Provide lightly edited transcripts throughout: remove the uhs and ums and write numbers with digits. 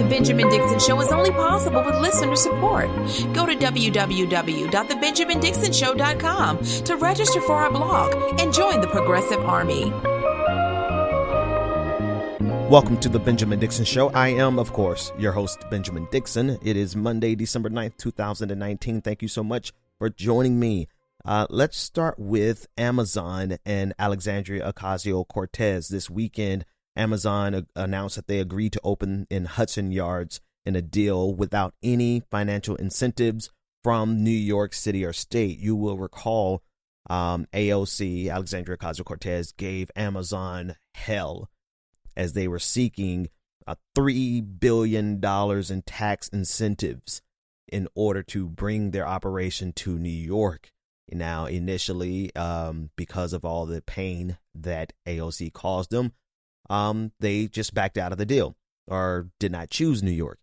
The Benjamin Dixon Show is only possible with listener support. Go to www.thebenjamindixonshow.com to register for our blog and join the Progressive Army. Welcome to the Benjamin Dixon Show. I am, of course, your host, Benjamin Dixon. It is Monday, December 9th, 2019. Thank you so much for joining me. Let's start with Amazon and Alexandria Ocasio-Cortez. This weekend, Amazon announced that they agreed to open in Hudson Yards in a deal without any financial incentives from New York City or state. You will recall AOC, Alexandria Ocasio-Cortez, gave Amazon hell as they were seeking $3 billion in tax incentives in order to bring their operation to New York. Now, initially, because of all the pain that AOC caused them, they just backed out of the deal or did not choose New York.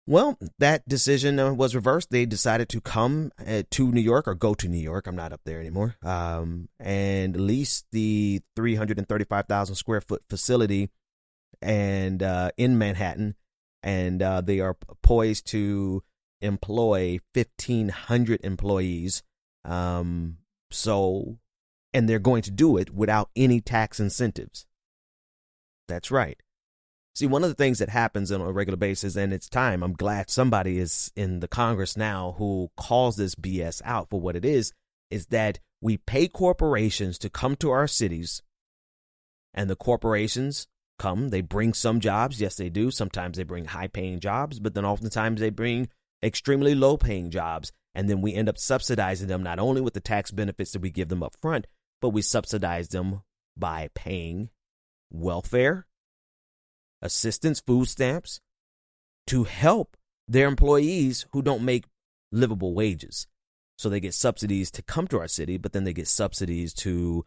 Well, that decision was reversed. They decided to come to New York or go to New York. I'm not up there anymore. And lease the 335,000 square foot facility and in Manhattan. And they are poised to employ 1,500 employees. And they're going to do it without any tax incentives. That's right. See, one of the things that happens on a regular basis, and it's time, I'm glad somebody is in the Congress now who calls this BS out for what it is that we pay corporations to come to our cities, and the corporations come, they bring some jobs. Yes, they do. Sometimes they bring high-paying jobs, but then oftentimes they bring extremely low-paying jobs, and then we end up subsidizing them not only with the tax benefits that we give them up front, but we subsidize them by paying welfare, assistance, food stamps to help their employees who don't make livable wages. So they get subsidies to come to our city, but then they get subsidies to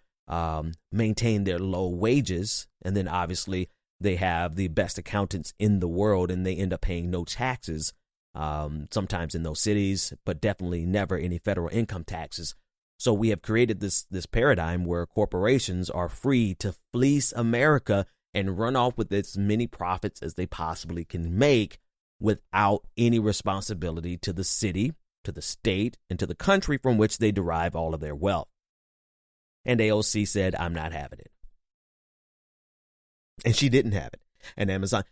maintain their low wages. And then obviously they have the best accountants in the world and they end up paying no taxes, sometimes in those cities, but definitely never any federal income taxes. So we have created this paradigm where corporations are free to fleece America and run off with as many profits as they possibly can make without any responsibility to the city, to the state, and to the country from which they derive all of their wealth. And AOC said, I'm not having it. And she didn't have it. And Amazon,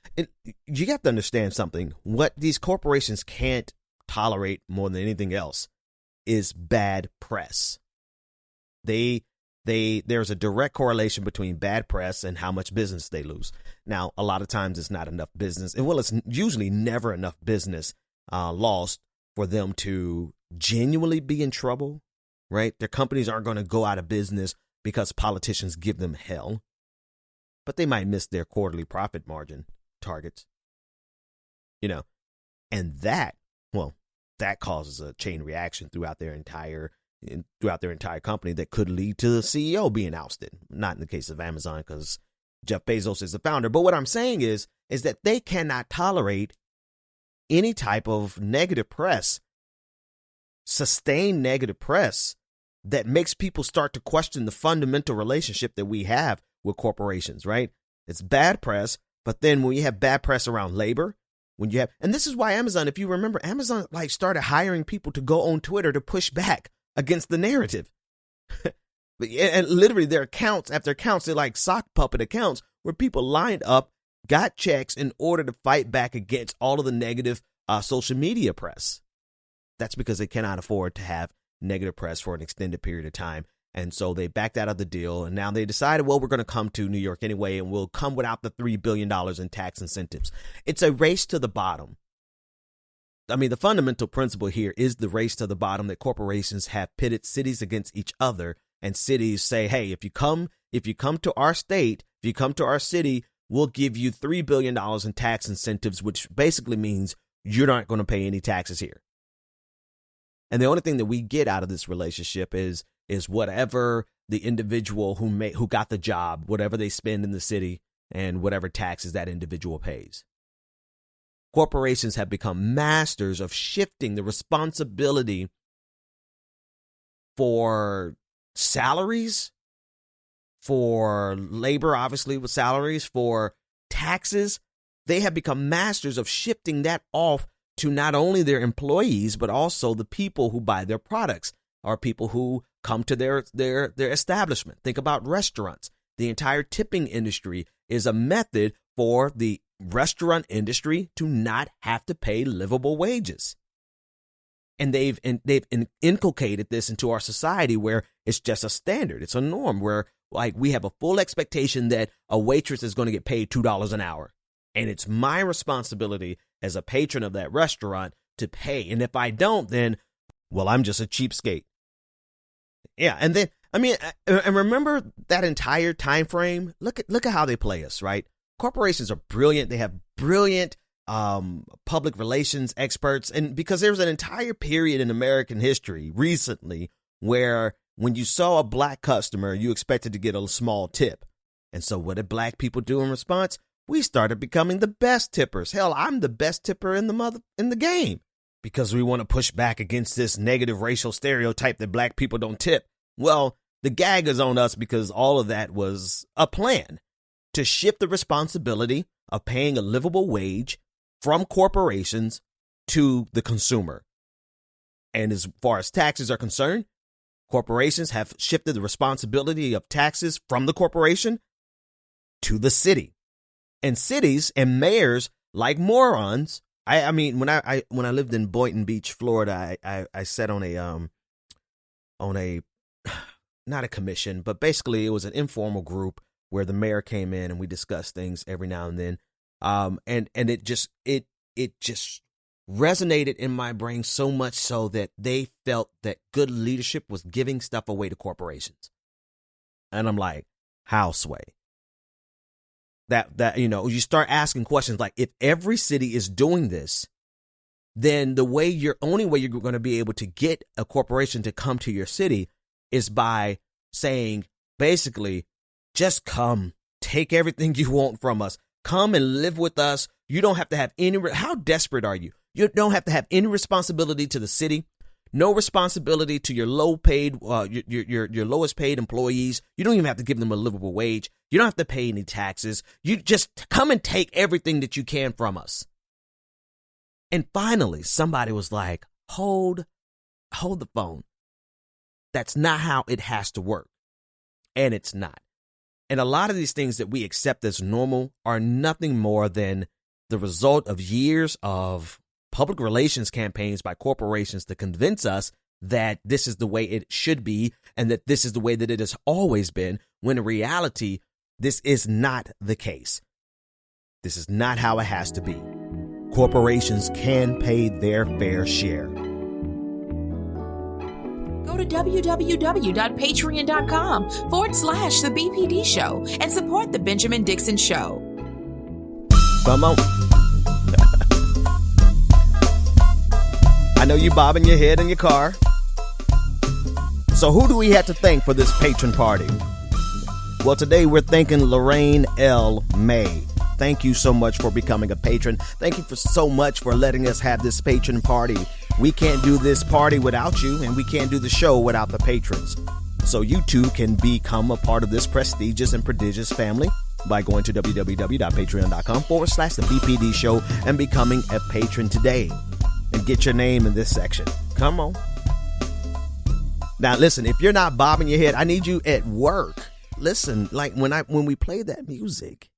you have to understand something. What these corporations can't tolerate more than anything else is bad press. There's a direct correlation between bad press and how much business they lose. Now, a lot of times it's not enough business. And well, it's usually never enough business lost for them to genuinely be in trouble, right? Their companies aren't going to go out of business because politicians give them hell, but they might miss their quarterly profit margin targets, and that causes a chain reaction throughout their entire company that could lead to the CEO being ousted. Not in the case of Amazon because Jeff Bezos is the founder. But what I'm saying is that they cannot tolerate any type of negative press, sustained negative press that makes people start to question the fundamental relationship that we have with corporations, right? It's bad press. But then when you have bad press around labor, and this is why Amazon, if you remember, Amazon started hiring people to go on Twitter to push back against the narrative. And literally their accounts after accounts, they're like sock puppet accounts where people lined up, got checks in order to fight back against all of the negative social media press. That's because they cannot afford to have negative press for an extended period of time. And so they backed out of the deal. And now they decided, well, we're going to come to New York anyway, and we'll come without the $3 billion in tax incentives. It's a race to the bottom. I mean, the fundamental principle here is the race to the bottom, that corporations have pitted cities against each other, and cities say, hey, if you come to our state, if you come to our city, we'll give you $3 billion in tax incentives, which basically means you're not going to pay any taxes here. And the only thing that we get out of this relationship is whatever the individual who got the job, whatever they spend in the city, and whatever taxes that individual pays. Corporations have become masters of shifting the responsibility for salaries, for labor, obviously with salaries, for taxes. they have become masters of shifting that off to not only their employees, but also the people who buy their products or people who come to their establishment. Think about restaurants. The entire tipping industry is a method for the restaurant industry to not have to pay livable wages. And they've inculcated this into our society where it's just a standard. It's a norm where like we have a full expectation that a waitress is going to get paid $2 an hour. And it's my responsibility as a patron of that restaurant to pay. And if I don't, then, well, I'm just a cheapskate. Yeah. And then, I mean, and remember that entire time frame. Look at how they play us, right? Corporations are brilliant. They have brilliant public relations experts. And because there was an entire period in American history recently where when you saw a black customer, you expected to get a small tip. And so what did black people do in response? We started becoming the best tippers. Hell, I'm the best tipper in the game because we want to push back against this negative racial stereotype that black people don't tip. Well, the gag is on us because all of that was a plan to shift the responsibility of paying a livable wage from corporations to the consumer. And as far as taxes are concerned, corporations have shifted the responsibility of taxes from the corporation to the city. And cities and mayors, like morons, I mean, when I lived in Boynton Beach, Florida, I sat on a not a commission, but basically it was an informal group where the mayor came in and we discussed things every now and then. And it just resonated in my brain so much so that they felt that good leadership was giving stuff away to corporations. And I'm like, how, Sway? That, you know, you start asking questions like, if every city is doing this, then the only way you're going to be able to get a corporation to come to your city is by saying, basically, just come, take everything you want from us, come and live with us. You don't have to have how desperate are you? You don't have to have any responsibility to the city. No responsibility to your your lowest paid employees. You don't even have to give them a livable wage. You don't have to pay any taxes. You just come and take everything that you can from us. And finally, somebody was like, hold the phone. That's not how it has to work. And it's not. And a lot of these things that we accept as normal are nothing more than the result of years of public relations campaigns by corporations to convince us that this is the way it should be and that this is the way that it has always been, when in reality, this is not the case. This is not how it has to be. Corporations can pay their fair share. Go to www.patreon.com/The BPD Show and support The Benjamin Dixon Show. Come on. I know you bobbing your head in your car. So who do we have to thank for this patron party? Well, today we're thanking Lorraine L. May. Thank you so much for becoming a patron. Thank you so much for letting us have this patron party. We can't do this party without you, and we can't do the show without the patrons. So you too can become a part of this prestigious and prodigious family by going to www.patreon.com/The BPD Show and becoming a patron today. And get your name in this section. Come on. Now, listen, if you're not bobbing your head, I need you at work. Listen, like when we play that music,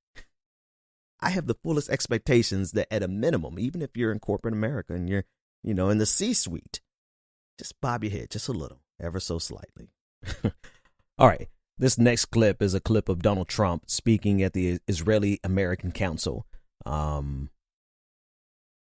I have the fullest expectations that at a minimum, even if you're in corporate America and you're, you know, in the C-suite, just bob your head just a little, ever so slightly. All right. This next clip is a clip of Donald Trump speaking at the Israeli-American Council.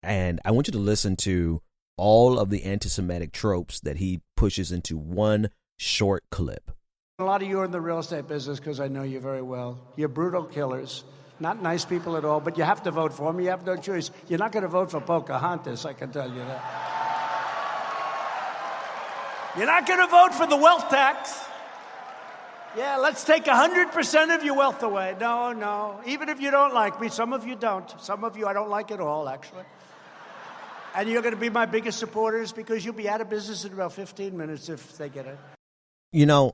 And I want you to listen to all of the anti-Semitic tropes that he pushes into one short clip. A lot of you are in the real estate business because I know you very well. You're brutal killers, not nice people at all, but you have to vote for them. You have no choice. You're not going to vote for Pocahontas, I can tell you that. You're not going to vote for the wealth tax. Yeah, let's take 100% of your wealth away. No. Even if you don't like me, some of you don't. Some of you I don't like at all, actually. And you're going to be my biggest supporters because you'll be out of business in about 15 minutes if they get it. You know,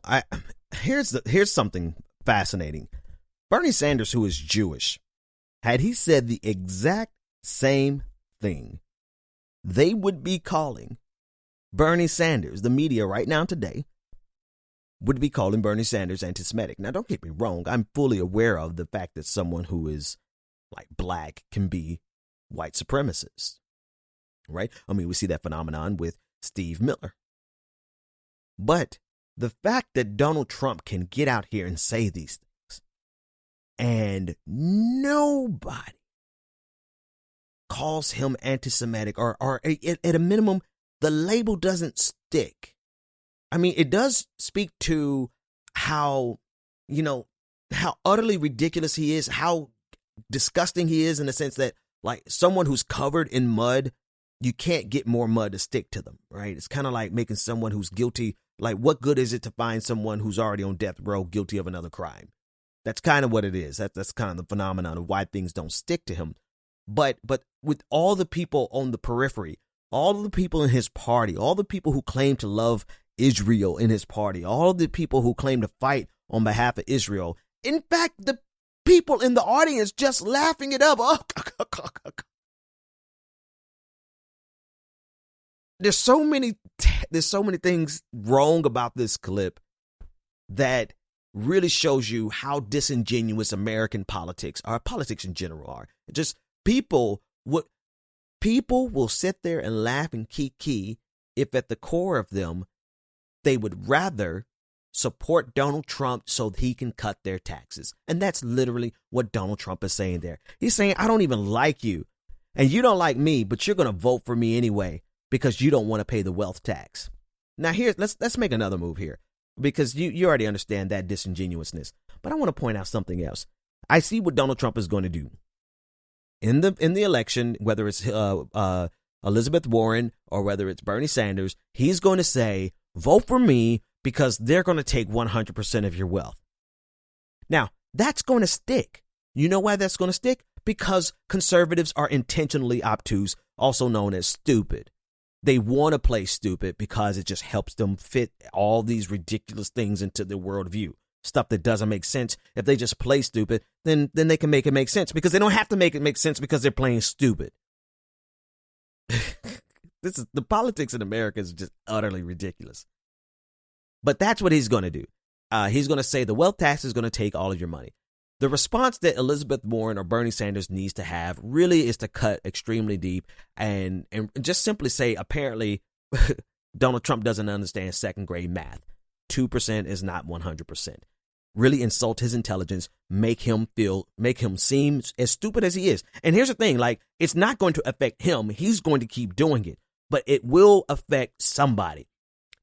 here's something fascinating. Bernie Sanders, who is Jewish, had he said the exact same thing, they would be calling Bernie Sanders, the media right now today, would be calling Bernie Sanders anti-Semitic. Now, don't get me wrong. I'm fully aware of the fact that someone who is like black can be white supremacist, right? I mean, we see that phenomenon with Steve Miller. But the fact that Donald Trump can get out here and say these things and nobody calls him anti-Semitic or at a minimum, the label doesn't stick. I mean, it does speak to how, how utterly ridiculous he is, how disgusting he is in the sense that, like, someone who's covered in mud, you can't get more mud to stick to them, right? It's kind of like making someone who's guilty, like, what good is it to find someone who's already on death row guilty of another crime? That's kind of what it is. That's kind of the phenomenon of why things don't stick to him. But with all the people on the periphery, all the people in his party, all the people who claim to love Israel in his party, all the people who claim to fight on behalf of Israel, in fact, the people in the audience just laughing it up. There's so many things wrong about this clip that really shows you how disingenuous American politics in general are. Just people will sit there and laugh and kiki if at the core of them they would rather support Donald Trump so he can cut their taxes. And that's literally what Donald Trump is saying there. He's saying, I don't even like you and you don't like me, but you're going to vote for me anyway because you don't want to pay the wealth tax. Now here, let's make another move here because you already understand that disingenuousness. But I want to point out something else. I see what Donald Trump is going to do in the election, whether it's Elizabeth Warren or whether it's Bernie Sanders. He's going to say, vote for me because they're going to take 100% of your wealth. Now, that's going to stick. You know why that's going to stick? Because conservatives are intentionally obtuse, also known as stupid. They want to play stupid because it just helps them fit all these ridiculous things into their worldview. Stuff that doesn't make sense. If they just play stupid, then they can make it make sense because they don't have to make it make sense because they're playing stupid. The politics in America is just utterly ridiculous. But that's what he's going to do. He's going to say the wealth tax is going to take all of your money. The response that Elizabeth Warren or Bernie Sanders needs to have really is to cut extremely deep and just simply say, apparently, Donald Trump doesn't understand second grade math. 2% is not 100%. Really insult his intelligence, make him seem as stupid as he is. And here's the thing, like, it's not going to affect him. He's going to keep doing it, but it will affect somebody.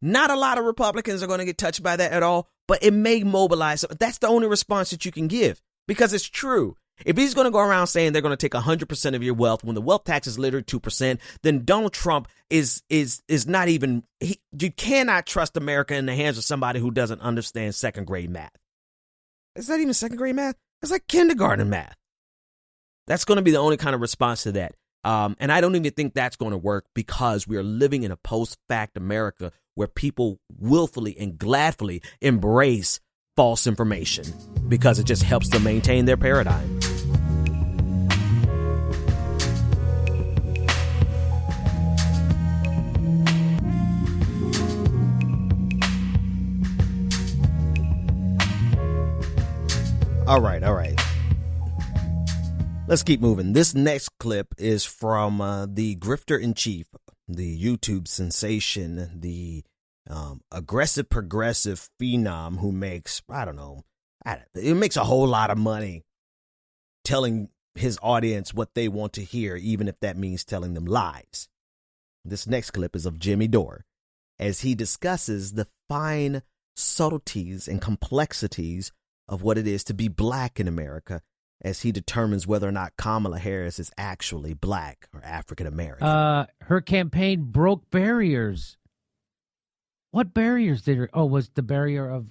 Not a lot of Republicans are going to get touched by that at all, but it may mobilize. That's the only response that you can give because it's true. If he's going to go around saying they're going to take 100% of your wealth when the wealth tax is literally 2%, then Donald Trump is not even, you cannot trust America in the hands of somebody who doesn't understand second grade math. Is that even second grade math? It's like kindergarten math. That's going to be the only kind of response to that. And I don't even think that's going to work because we are living in a post-fact America where people willfully and gladfully embrace false information because it just helps them maintain their paradigm. All right. Let's keep moving. This next clip is from the grifter-in-chief, the YouTube sensation, the aggressive progressive phenom who makes, it makes a whole lot of money telling his audience what they want to hear, even if that means telling them lies. This next clip is of Jimmy Dore as he discusses the fine subtleties and complexities of what it is to be black in America, as he determines whether or not Kamala Harris is actually black or African American. Her campaign broke barriers. What barriers did her? Oh, was the barrier of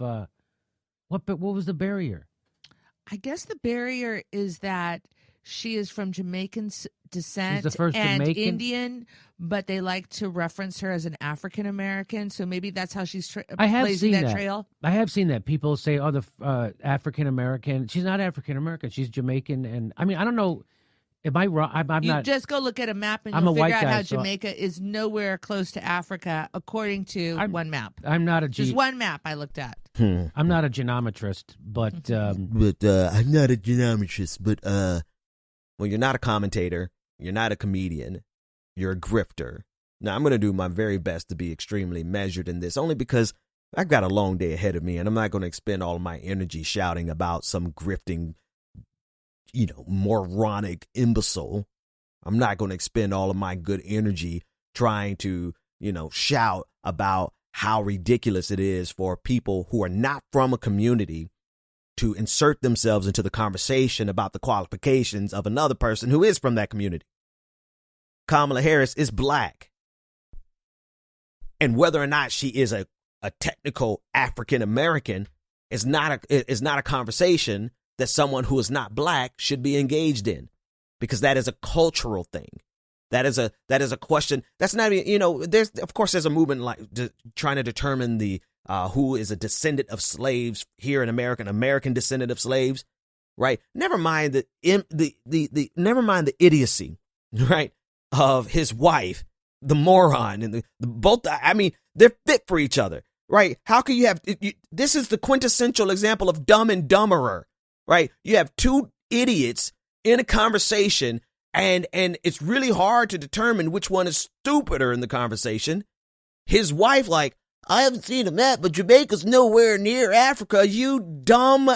what was the barrier? I guess the barrier is that she is from Jamaican descent She's the first and Jamaican? Indian, but they like to reference her as an African American. So maybe that's how she's I have blazing seen that that trail. I have seen that. People say, "Oh, the African American." She's not African American. She's Jamaican, and I mean, I don't know. Am I wrong? I'm You not. just go look at a map and I'm you'll a white figure out guy, how so Jamaica is nowhere close to Africa, according to one map. I'm not a Just one map I looked at. I'm not a genometrist, but I'm not a geometrist, but well, you're not a commentator, you're not a comedian, you're a grifter. Now, I'm going to do my very best to be extremely measured in this, only because I've got a long day ahead of me, and I'm not going to expend all of my energy shouting about some grifting, moronic imbecile. I'm not going to expend all of my good energy trying to, shout about how ridiculous it is for people who are not from a community to insert themselves into the conversation about the qualifications of another person who is from that community. Kamala Harris is black. And whether or not she is a technical African American is not a conversation that someone who is not black should be engaged in, because that is a cultural thing. That is a question. That's not even, there's a movement like trying to determine the who is a descendant of slaves here in America, an American descendant of slaves, right? Never mind the idiocy, right, of his wife, the moron, and the both. I mean, they're fit for each other, right? How can you have? This is the quintessential example of Dumb and Dumberer, right? You have two idiots in a conversation, and it's really hard to determine which one is stupider in the conversation. His wife, like, I haven't seen a map, but Jamaica's nowhere near Africa, you dumb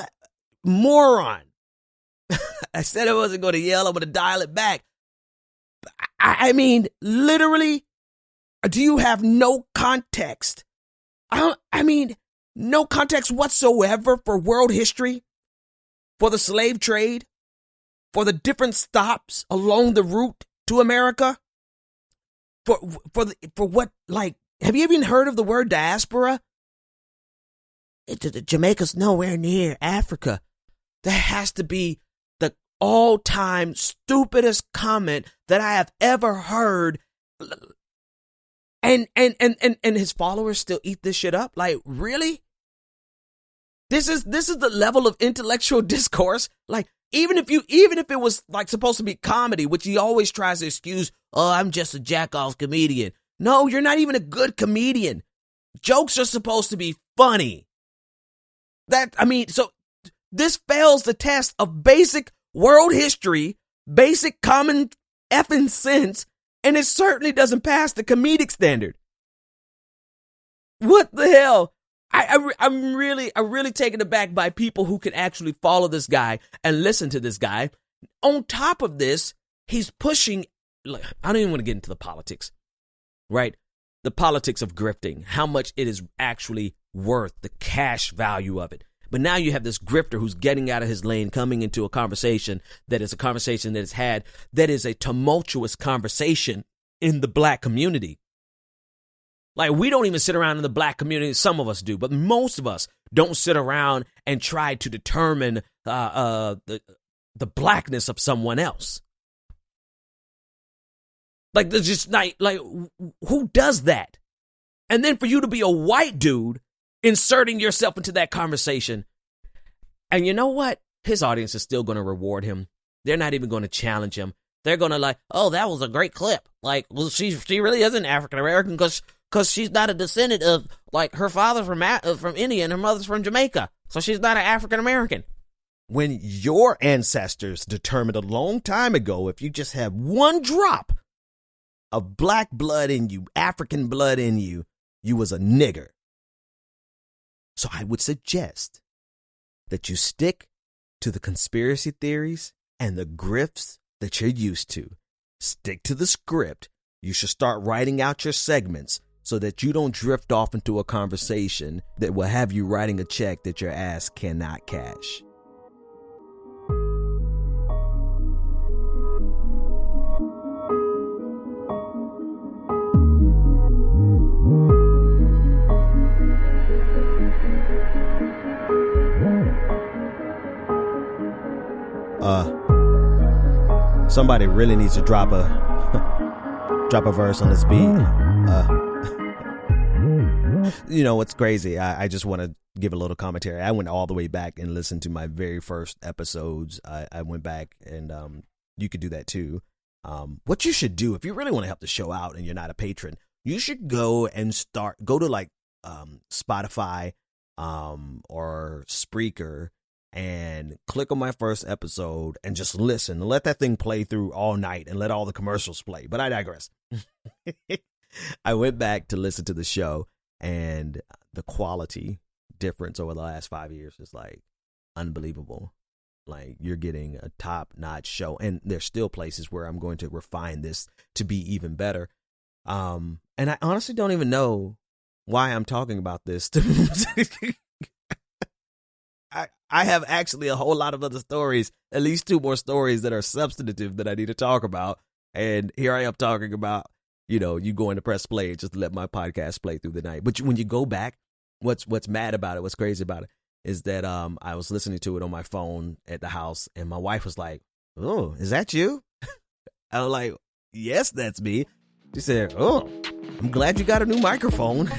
moron. I said I wasn't going to yell. I'm going to dial it back. I mean, literally, do you have no context? No context whatsoever for world history, for the slave trade, for the different stops along the route to America, for what, like, have you even heard of the word diaspora? Jamaica's nowhere near Africa. That has to be the all-time stupidest comment that I have ever heard. And his followers still eat this shit up? Like, really? This is the level of intellectual discourse. Like, even if it was like supposed to be comedy, which he always tries to excuse, oh, I'm just a jack-off comedian. No, you're not even a good comedian. Jokes are supposed to be funny. So this fails the test of basic world history, basic common effing sense, and it certainly doesn't pass the comedic standard. What the hell? I'm really taken aback by people who can actually follow this guy and listen to this guy. On top of this, he's pushing, like, I don't even want to get into the politics, right? The politics of grifting, how much it is actually worth, the cash value of it. But now you have this grifter who's getting out of his lane, coming into a conversation that is a tumultuous conversation in the black community. Like, we don't even sit around in the black community. Some of us do, but most of us don't sit around and try to determine the blackness of someone else. Like, there's just like who does that? And then for you to be a white dude inserting yourself into that conversation. And you know what? His audience is still going to reward him. They're not even going to challenge him. They're going to like, oh, that was a great clip. Like, well, she really isn't African American because she's not a descendant of, like, her father's from India and her mother's from Jamaica. So she's not an African American. When your ancestors determined a long time ago, if you just have one drop of black blood in you, African blood in you, you was a nigger. So I would suggest that you stick to the conspiracy theories and the grifts that you're used to. Stick to the script. You should start writing out your segments so that you don't drift off into a conversation that will have you writing a check that your ass cannot cash. Somebody really needs to drop a verse on this beat. You know what's crazy? I just want to give a little commentary. I went all the way back and listened to my very first episodes. I went back, and you could do that too. What you should do if you really want to help the show out and you're not a patron, you should go to like Spotify or Spreaker and click on my first episode and just listen and let that thing play through all night and let all the commercials play. But I digress. I went back to listen to the show, and the quality difference over the last 5 years is like unbelievable. Like, you're getting a top-notch show, and there's still places where I'm going to refine this to be even better. And I honestly don't even know why I'm talking about this. I have actually a whole lot of other stories, at least 2 more stories that are substantive that I need to talk about. And here I am talking about, you going to press play just to let my podcast play through the night. But when you go back, what's mad about it, what's crazy about it, is that I was listening to it on my phone at the house, and my wife was like, "Oh, is that you?" I was like, "Yes, that's me." She said, "Oh, I'm glad you got a new microphone."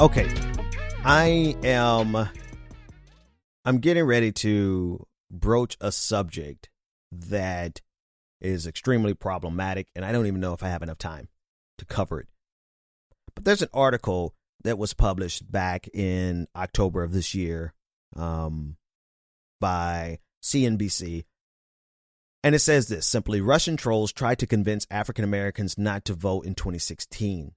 Okay, I'm getting ready to broach a subject that is extremely problematic, and I don't even know if I have enough time to cover it. But there's an article that was published back in October of this year by CNBC, and it says this simply: Russian trolls tried to convince African Americans not to vote in 2016.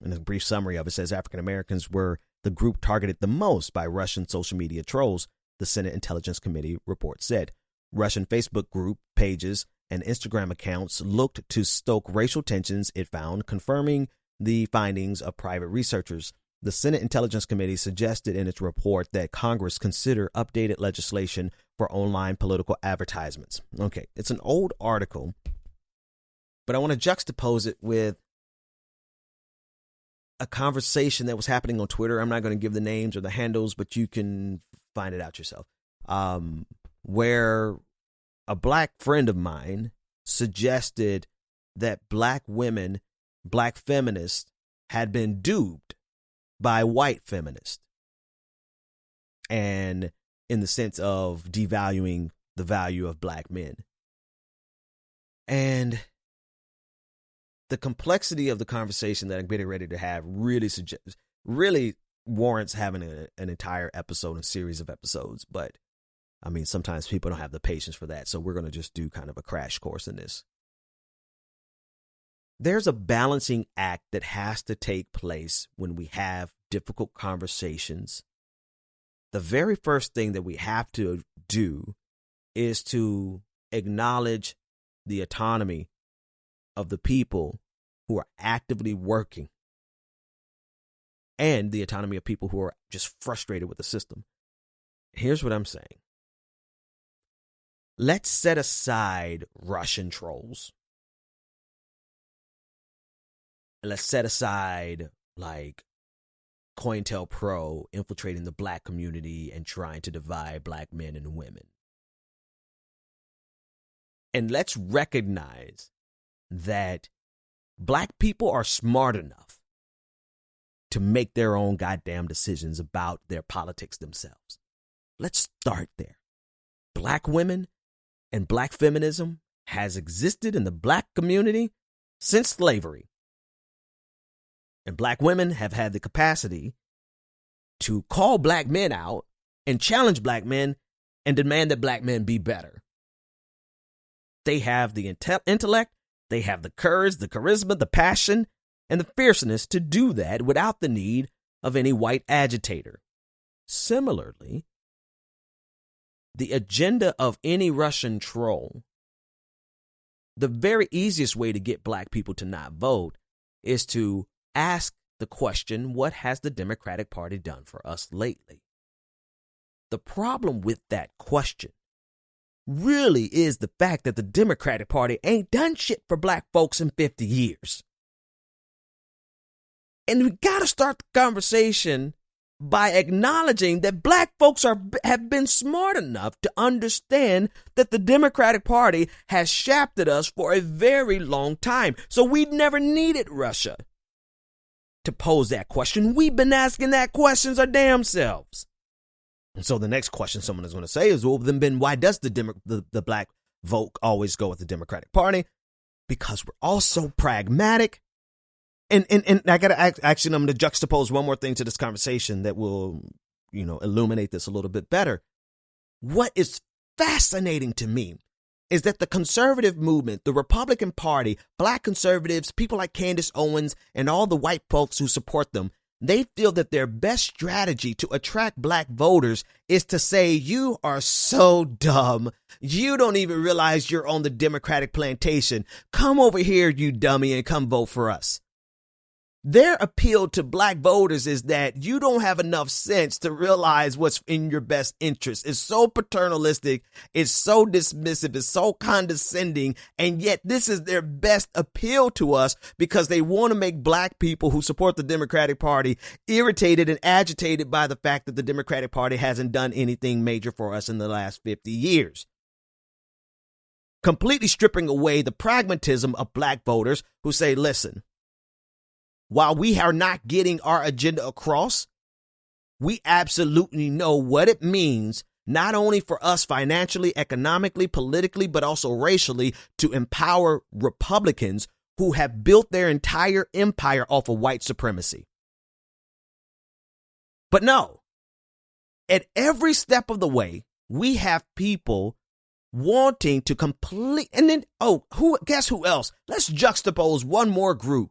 In a brief summary of it, says African Americans were the group targeted the most by Russian social media trolls, the Senate Intelligence Committee report said. Russian Facebook group pages and Instagram accounts looked to stoke racial tensions, it found, confirming the findings of private researchers. The Senate Intelligence Committee suggested in its report that Congress consider updated legislation for online political advertisements. Okay, it's an old article, but I want to juxtapose it with a conversation that was happening on Twitter. I'm not going to give the names or the handles, but you can find it out yourself. Where a black friend of mine suggested that black women, black feminists, had been duped by white feminists. And in the sense of devaluing the value of black men. And the complexity of the conversation that I'm getting ready to have really warrants having an entire episode and series of episodes. But I mean, sometimes people don't have the patience for that. So we're going to just do kind of a crash course in this. There's a balancing act that has to take place when we have difficult conversations. The very first thing that we have to do is to acknowledge the autonomy of the people who are actively working and the autonomy of people who are just frustrated with the system. Here's what I'm saying. Let's set aside Russian trolls. Let's set aside like COINTELPRO infiltrating the black community and trying to divide black men and women. And let's recognize that black people are smart enough to make their own goddamn decisions about their politics themselves. Let's start there. Black women and black feminism has existed in the black community since slavery. And black women have had the capacity to call black men out and challenge black men and demand that black men be better. They have the intellect, they have the courage, the charisma, the passion, and the fierceness to do that without the need of any white agitator. Similarly, the agenda of any Russian troll, the very easiest way to get black people to not vote is to ask the question, what has the Democratic Party done for us lately? The problem with that question really is the fact that the Democratic Party ain't done shit for black folks in 50 years. And we got to start the conversation by acknowledging that black folks have been smart enough to understand that the Democratic Party has shafted us for a very long time. So we never needed Russia to pose that question. We've been asking that questions our damn selves. And so the next question someone is going to say is, well, then why does the black vote always go with the Democratic Party? Because we're all so pragmatic. And I got to actually, I'm going to juxtapose one more thing to this conversation that will, illuminate this a little bit better. What is fascinating to me is that the conservative movement, the Republican Party, black conservatives, people like Candace Owens, and all the white folks who support them, they feel that their best strategy to attract black voters is to say, you are so dumb. You don't even realize you're on the Democratic plantation. Come over here, you dummy, and come vote for us. Their appeal to black voters is that you don't have enough sense to realize what's in your best interest. It's so paternalistic. It's so dismissive. It's so condescending. And yet this is their best appeal to us because they want to make black people who support the Democratic Party irritated and agitated by the fact that the Democratic Party hasn't done anything major for us in the last 50 years. Completely stripping away the pragmatism of black voters who say, listen, while we are not getting our agenda across, we absolutely know what it means, not only for us financially, economically, politically, but also racially, to empower Republicans who have built their entire empire off of white supremacy. But no, at every step of the way, we have people wanting to complete, and then, guess who else? Let's juxtapose one more group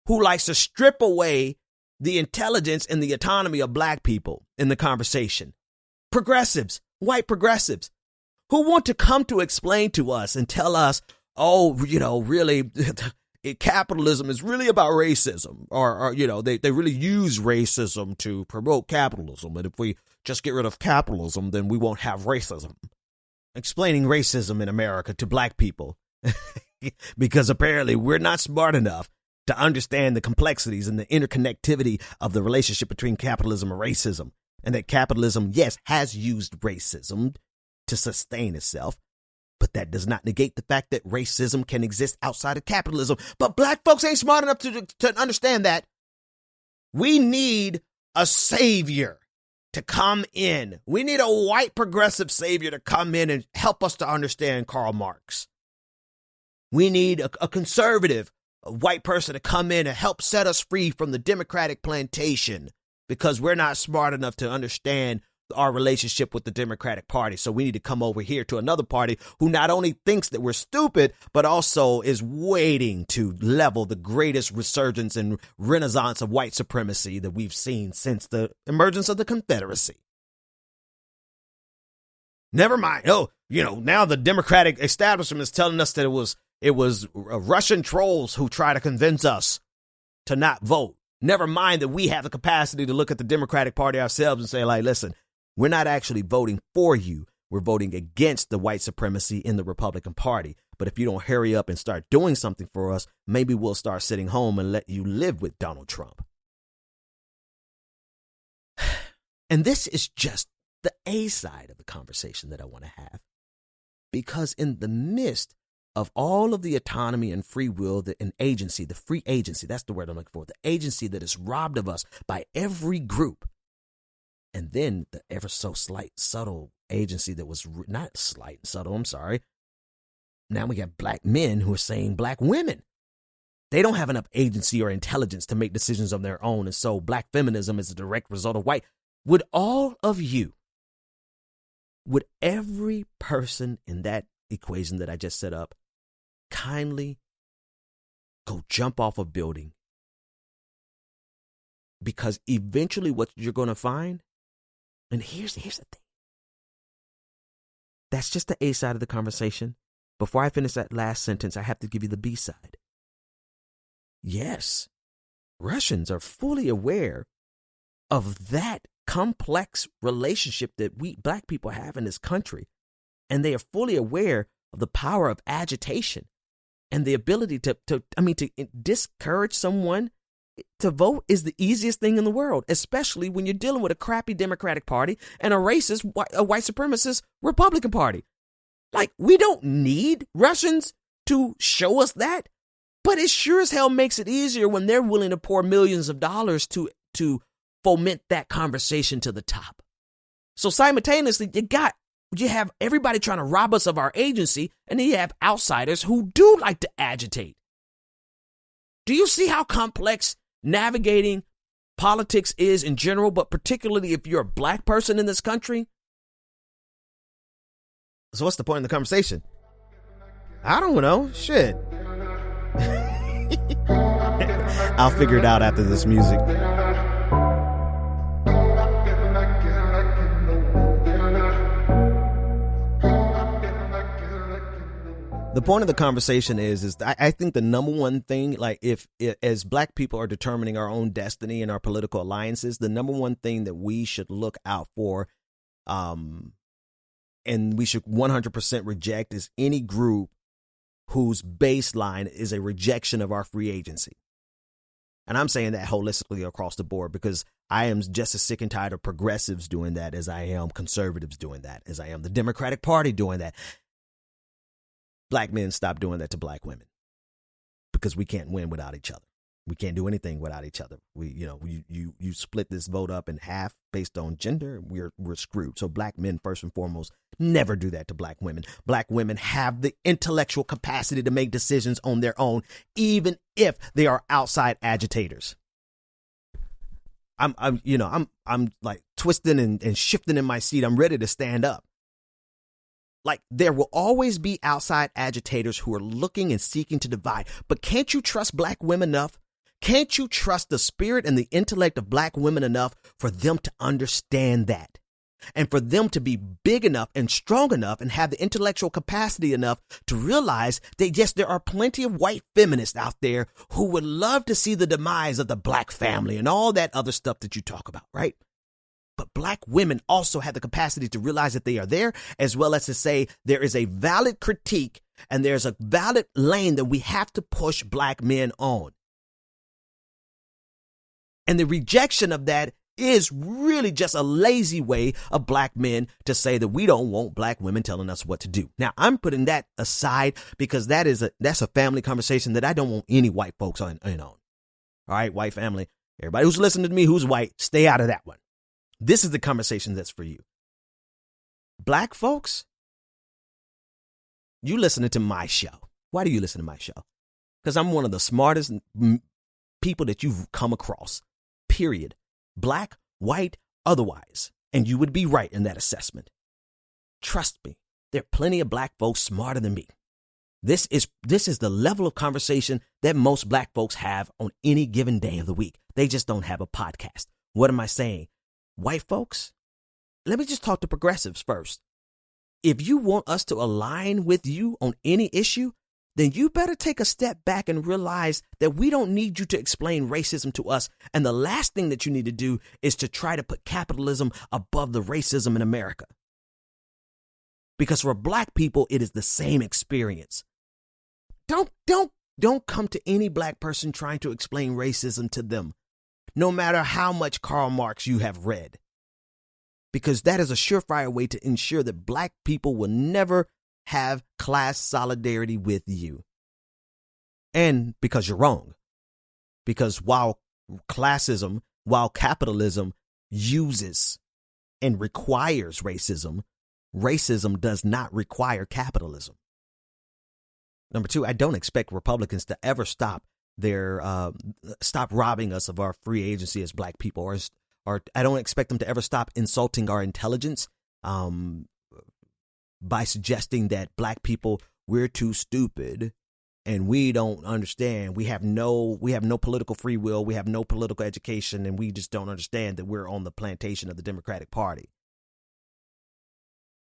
who likes to strip away the intelligence and the autonomy of black people in the conversation. Progressives, white progressives, who want to come to explain to us and tell us, really, capitalism is really about racism, or they really use racism to promote capitalism. And if we just get rid of capitalism, then we won't have racism. Explaining racism in America to black people, because apparently we're not smart enough to understand the complexities and the interconnectivity of the relationship between capitalism and racism. And that capitalism, yes, has used racism to sustain itself, but that does not negate the fact that racism can exist outside of capitalism. But black folks ain't smart enough to understand that. We need a savior to come in. We need a white progressive savior to come in and help us to understand Karl Marx. We need a conservative, a white person to come in and help set us free from the Democratic plantation because we're not smart enough to understand our relationship with the Democratic Party. So we need to come over here to another party who not only thinks that we're stupid, but also is waiting to level the greatest resurgence and renaissance of white supremacy that we've seen since the emergence of the Confederacy. Never mind. Now the Democratic establishment is telling us that it was Russian trolls who try to convince us to not vote. Never mind that we have the capacity to look at the Democratic Party ourselves and say, listen, we're not actually voting for you. We're voting against the white supremacy in the Republican Party. But if you don't hurry up and start doing something for us, maybe we'll start sitting home and let you live with Donald Trump. And this is just the A side of the conversation that I want to have. Because in the midst of all of the autonomy and free will and agency, the free agency, that's the word I'm looking for, the agency that is robbed of us by every group. And then the ever so slight, subtle agency that was not slight, subtle, I'm sorry. Now we have black men who are saying black women, they don't have enough agency or intelligence to make decisions of their own. And so black feminism is a direct result of white. Would all of you, would every person in that equation that I just set up kindly go jump off a building? Because eventually what you're going to find, and here's the thing. That's just the A side of the conversation. Before I finish that last sentence, I have to give you the B side. Yes, Russians are fully aware of that complex relationship that we black people have in this country. And they are fully aware of the power of agitation and the ability to discourage someone to vote is the easiest thing in the world, especially when you're dealing with a crappy Democratic Party and a racist, a white supremacist Republican Party. Like, we don't need Russians to show us that, but it sure as hell makes it easier when they're willing to pour millions of dollars to foment that conversation to the top. So simultaneously, you have everybody trying to rob us of our agency, and then you have outsiders who do like to agitate. Do you see how complex navigating politics is in general, but particularly if you're a black person in this country? So what's the point of the conversation? I don't know. Shit. I'll figure it out after this music. The point of the conversation is I think the number one thing, like if as black people are determining our own destiny and our political alliances, the number one thing that we should look out for, and we should 100% reject, is any group whose baseline is a rejection of our free agency. And I'm saying that holistically across the board, because I am just as sick and tired of progressives doing that as I am conservatives doing that, as I am the Democratic Party doing that. Black men stop doing that to black women, because we can't win without each other. We can't do anything without each other. You split this vote up in half based on gender, we're screwed. So black men, first and foremost, never do that to black women. Black women have the intellectual capacity to make decisions on their own, even if they are outside agitators. I'm like twisting and shifting in my seat. I'm ready to stand up. Like, there will always be outside agitators who are looking and seeking to divide. But can't you trust black women enough? Can't you trust the spirit and the intellect of black women enough for them to understand that? And for them to be big enough and strong enough and have the intellectual capacity enough to realize that, yes, there are plenty of white feminists out there who would love to see the demise of the black family and all that other stuff that you talk about, right? But black women also have the capacity to realize that they are there, as well as to say there is a valid critique and there's a valid lane that we have to push black men on. And the rejection of that is really just a lazy way of black men to say that we don't want black women telling us what to do. Now, I'm putting that aside because that's a family conversation that I don't want any white folks in on. All right, white family, everybody who's listening to me who's white, stay out of that one. This is the conversation that's for you. Black folks, you listening to my show. Why do you listen to my show? Because I'm one of the smartest people that you've come across, period. Black, white, otherwise. And you would be right in that assessment. Trust me, there are plenty of black folks smarter than me. This is the level of conversation that most black folks have on any given day of the week. They just don't have a podcast. What am I saying? White folks, let me just talk to progressives first. If you want us to align with you on any issue, then you better take a step back and realize that we don't need you to explain racism to us. And the last thing that you need to do is to try to put capitalism above the racism in America. Because for black people, it is the same experience. Don't come to any black person trying to explain racism to them, no matter how much Karl Marx you have read, because that is a surefire way to ensure that black people will never have class solidarity with you. And because you're wrong, because while capitalism uses and requires racism, racism does not require capitalism. Number two, I don't expect Republicans to ever stop robbing us of our free agency as black people, or I don't expect them to ever stop insulting our intelligence by suggesting that black people, we're too stupid and we don't understand. We have no political free will. We have no political education, and we just don't understand that we're on the plantation of the Democratic Party.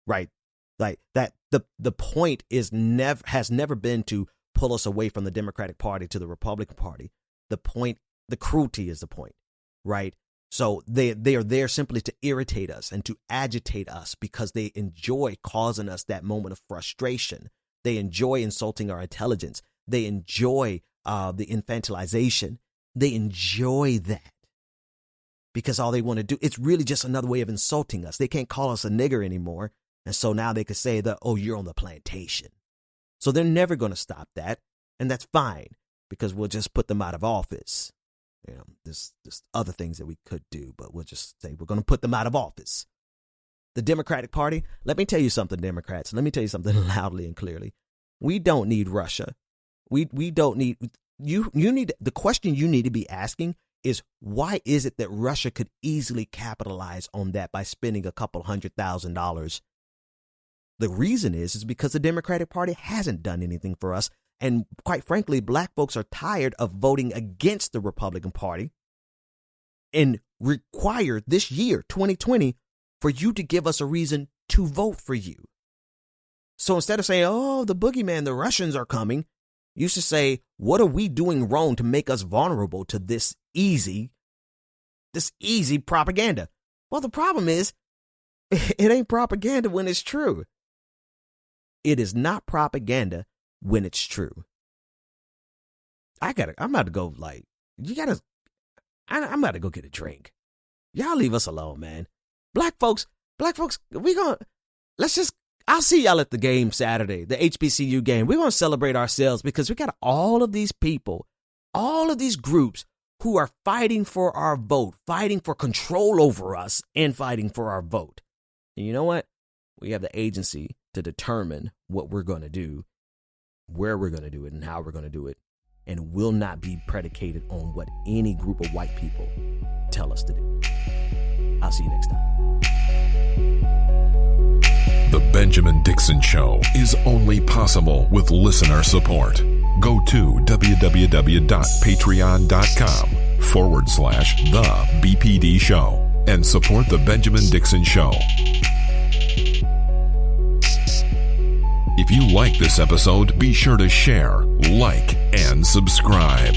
Right. Like that. The point has never been to pull us away from the Democratic Party to the Republican Party. The point The cruelty is the point, right? So they are there simply to irritate us and to agitate us because they enjoy causing us that moment of frustration. They enjoy insulting our intelligence. They enjoy the infantilization. They enjoy that because all they want to do, it's really just another way of insulting us. They can't call us a nigger anymore. And so now they could say that, oh, you're on the plantation. So they're never going to stop that. And that's fine because we'll just put them out of office. You know, there's other things that we could do, but we'll just say we're going to put them out of office. The Democratic Party, let me tell you something, Democrats. Let me tell you something loudly and clearly. We don't need Russia. We don't need, you need, the question you need to be asking is why is it that Russia could easily capitalize on that by spending a couple $100,000? The reason is because the Democratic Party hasn't done anything for us. And quite frankly, black folks are tired of voting against the Republican Party and require this year, 2020, for you to give us a reason to vote for you. So instead of saying, oh, the boogeyman, the Russians are coming, you should say, what are we doing wrong to make us vulnerable to this easy propaganda? Well, the problem is it ain't propaganda when it's true. It is not propaganda when it's true. I'm about to go I'm about to go get a drink. Y'all leave us alone, man. Black folks, I'll see y'all at the game Saturday, the HBCU game. We're going to celebrate ourselves because we got all of these people, all of these groups who are fighting for our vote, fighting for control over us and fighting for our vote. And you know what? We have the agency to determine what we're going to do, where we're going to do it, and how we're going to do it, and will not be predicated on what any group of white people tell us to do. I'll see you next time. The Benjamin Dixon Show is only possible with listener support. Go to www.patreon.com/The BPD Show and support The Benjamin Dixon Show. If you like this episode, be sure to share, like, and subscribe.